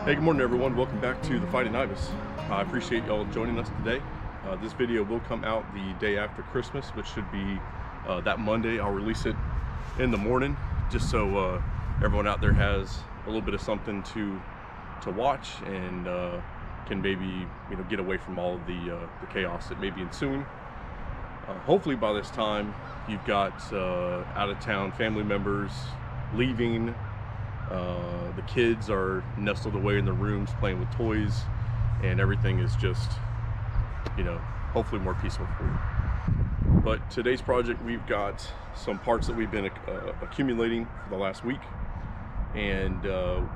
Hey, good morning everyone. Welcome back to the Fighting Ibis. I appreciate y'all joining us today. This video will come out the day after Christmas, which should be that Monday. I'll release it in the morning just so everyone out there has a little bit of something to watch and can maybe get away from all of the chaos that may be ensuing. Hopefully by this time you've got out of town family members leaving. The kids are nestled away in their rooms playing with toys, and everything is just, hopefully more peaceful for you. But today's project, we've got some parts that we've been accumulating for the last week, and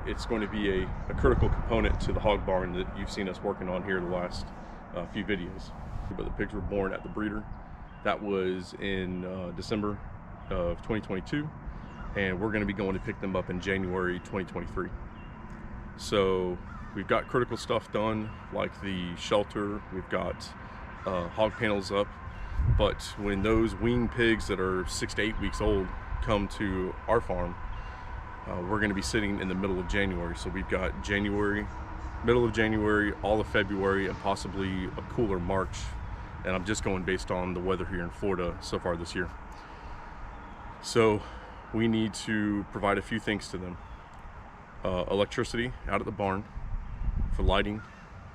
it's going to be a critical component to the hog barn that you've seen us working on here the last few videos. But the pigs were born at the breeder. That was in December of 2022. And we're going to be going to pick them up in January 2023. So we've got critical stuff done, like the shelter. We've got hog panels up. But when those weaned pigs that are 6 to 8 weeks old come to our farm, we're going to be sitting in the middle of January. So we've got January, middle of January, all of February, and possibly a cooler March. And I'm just going based on the weather here in Florida so far this year. So we need to provide a few things to them. Electricity out at the barn for lighting,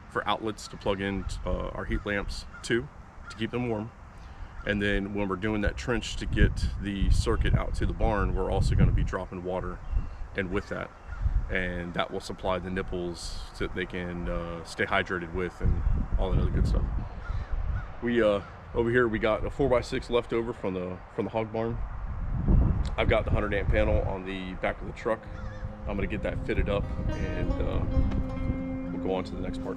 for outlets to plug in our heat lamps to keep them warm. And then when we're doing that trench to get the circuit out to the barn, we're also going to be dropping water in with that. And that will supply the nipples so that they can stay hydrated with and all that other good stuff. We over here we got a 4x6 left over from the hog barn. I've got the 100 amp panel on the back of the truck. I'm gonna get that fitted up and we'll go on to the next part.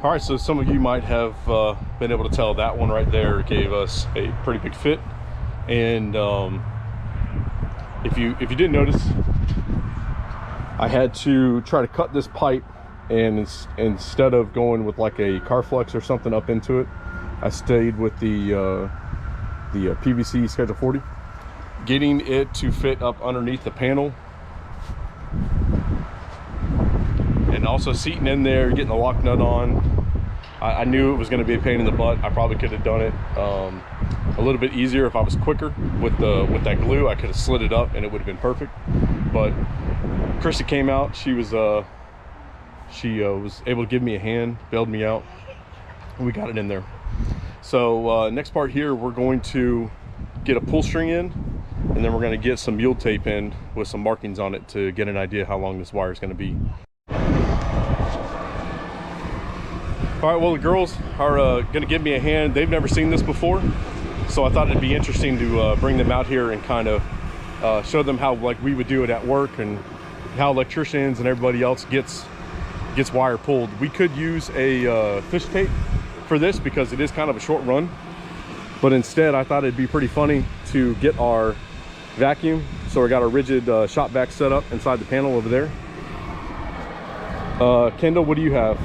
All right, so some of you might have been able to tell that one right there gave us a pretty big fit. And if you didn't notice, I had to try to cut this pipe, and instead of going with like a Carflex or something up into it, I stayed with the PVC Schedule 40. Getting it to fit up underneath the panel, and also seating in there, getting the lock nut on. I knew it was going to be a pain in the butt. I probably could have done it a little bit easier if I was quicker with that glue. I could have slid it up and it would have been perfect. But Krissy came out. She was able to give me a hand, bailed me out, and we got it in there. So next part here, we're going to get a pull string in, and then we're going to get some mule tape in with some markings on it to get an idea how long this wire is going to be. All right, well, the girls are going to give me a hand. They've never seen this before, so I thought it'd be interesting to bring them out here and kind of show them how like we would do it at work and how electricians and everybody else gets wire pulled. We could use a fish tape for this because it is kind of a short run, but instead I thought it'd be pretty funny to get our vacuum. So we got a rigid shop vac set up inside the panel over there. Kendall, what do you have?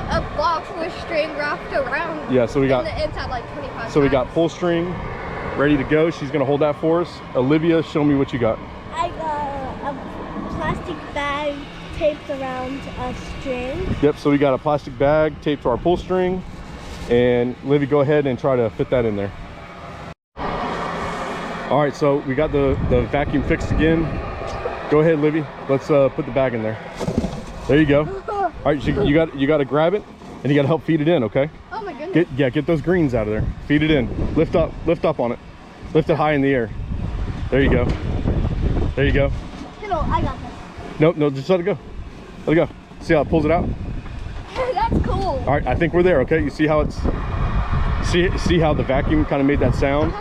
A block with string wrapped around. Yeah, so we got the inside like 25 so we got pull string ready to go. She's gonna hold that for us. Olivia, show me what you got. I got a plastic bag taped around a string. Yep, so we got a plastic bag taped to our pull string, and Livy, go ahead and try to fit that in there. All right, so we got the vacuum fixed again. Go ahead, Livy, let's put the bag in there. There you go. All right, you got to grab it, and you got to help feed it in, okay? Oh my goodness. Get those greens out of there. Feed it in. Lift up on it. Lift it high in the air. There you go. There you go. No, I got this. Nope, no, just let it go. Let it go. See how it pulls it out? That's cool. All right, I think we're there, okay? You see how it's, see how the vacuum kind of made that sound?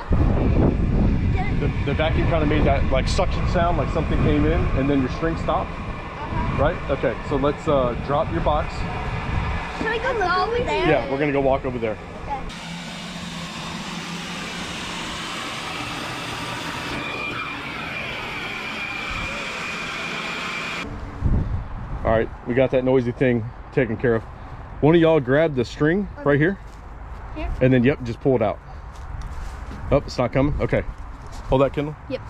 The vacuum kind of made that like suction sound, like something came in and then your string stopped. Right? Okay, so let's drop your box. Should I go look over there? Yeah, we're gonna go walk over there. Okay. All right, we got that noisy thing taken care of. One of y'all grab the string right here. Here? And then, yep, just pull it out. Oh, it's not coming? Okay. Hold that, Kendall. Yep.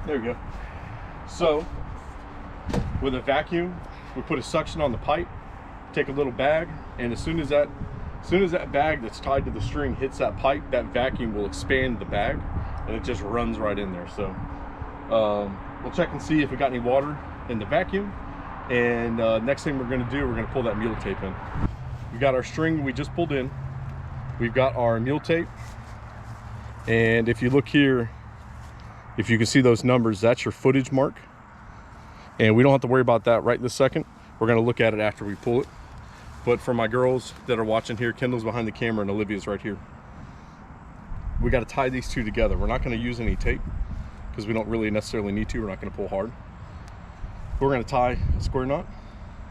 There we go. So, with a vacuum, we put a suction on the pipe, take a little bag, and as soon as that bag that's tied to the string hits that pipe, that vacuum will expand the bag, and it just runs right in there. So, we'll check and see if we got any water in the vacuum, and next thing we're going to do, we're going to pull that mule tape in. We got our string we just pulled in. We've got our mule tape, and if you look here, if you can see those numbers, that's your footage mark. And we don't have to worry about that right this second. We're gonna look at it after we pull it. But for my girls that are watching here, Kendall's behind the camera and Olivia's right here. We gotta tie these two together. We're not gonna use any tape because we don't really necessarily need to. We're not gonna pull hard. We're gonna tie a square knot,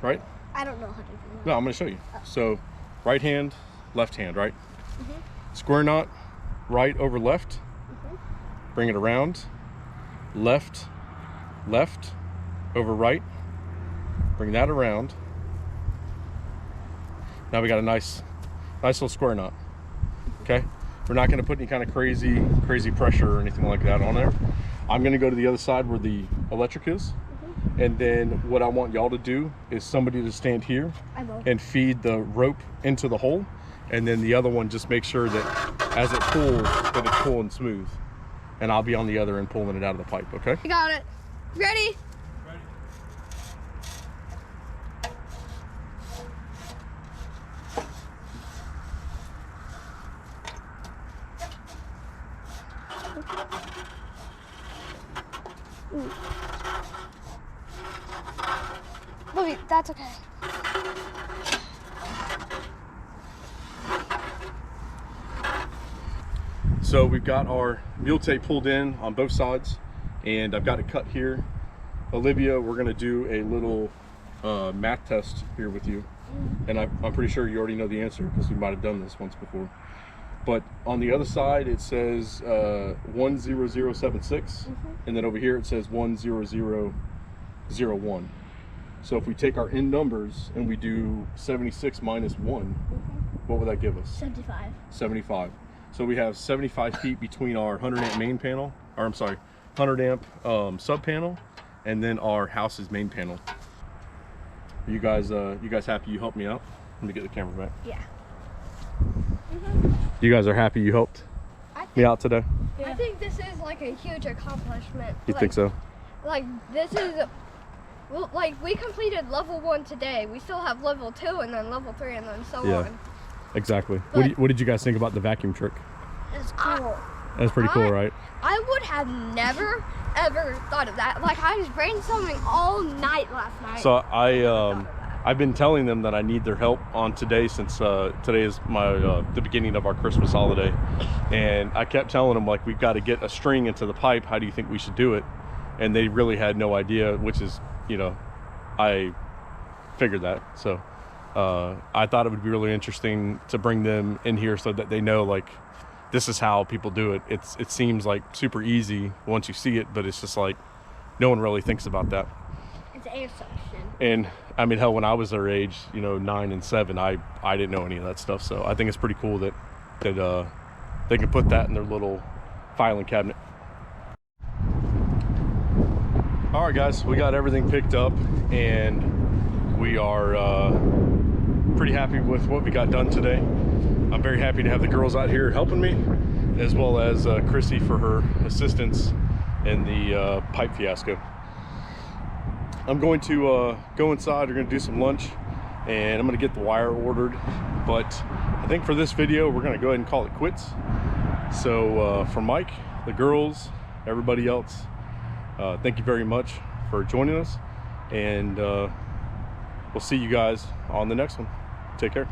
right? I don't know how to do that. No, I'm gonna show you. So right hand, left hand, right? Mm-hmm. Square knot, right over left. Mm-hmm. Bring it around. Left, left, over right. Bring that around. Now we got a nice little square knot. Okay, we're not going to put any kind of crazy pressure or anything like that on there. I'm going to go to the other side where the electric is, and then what I want y'all to do is somebody to stand here and feed the rope into the hole, and then the other one just make sure that as it pulls that it's pulling smooth, and I'll be on the other end pulling it out of the pipe. Okay, I got it. Ready? Louie, that's okay. so we've got our mule tape pulled in on both sides, and I've got it cut here. Olivia, we're gonna do a little math test here with you, and I'm pretty sure you already know the answer because we might have done this once before. But on the other side it says 10076, and then over here it says 10001. So if we take our end numbers and we do 76 minus 1, what would that give us? 75. 75. So we have 75 feet between our 100 amp main panel, or I'm sorry, 100 amp sub panel, and then our house's main panel. Are you guys happy you helped me out? Let me get the camera back. Yeah. You guys are happy you helped me out today? I think this is like a huge accomplishment. You think so? Like this is Well, like, we completed level 1 today. We still have level 2 and then level 3 and then so on. Exactly. But What did you guys think about the vacuum trick? It's cool. That's pretty cool, right? I would have never, ever thought of that. Like, I was brainstorming all night last night. So I've been telling them that I need their help on today, since today is my the beginning of our Christmas holiday, and I kept telling them, like, we've got to get a string into the pipe. How do you think we should do it? And they really had no idea, which is, you know, I figured that. So I thought it would be really interesting to bring them in here so that they know, like, this is how people do it. It seems like super easy once you see it, but it's just like no one really thinks about that. It's air suction. And I mean, hell, when I was their age, you know, 9 and 7, I didn't know any of that stuff. So I think it's pretty cool that they can put that in their little filing cabinet. All right, guys, we got everything picked up, and we are pretty happy with what we got done today. I'm very happy to have the girls out here helping me, as well as Krissy for her assistance in the pipe fiasco. I'm going to go inside. We're going to do some lunch, and I'm going to get the wire ordered. But I think for this video, we're going to go ahead and call it quits. So for Mike, the girls, everybody else, thank you very much for joining us, and we'll see you guys on the next one. Take care.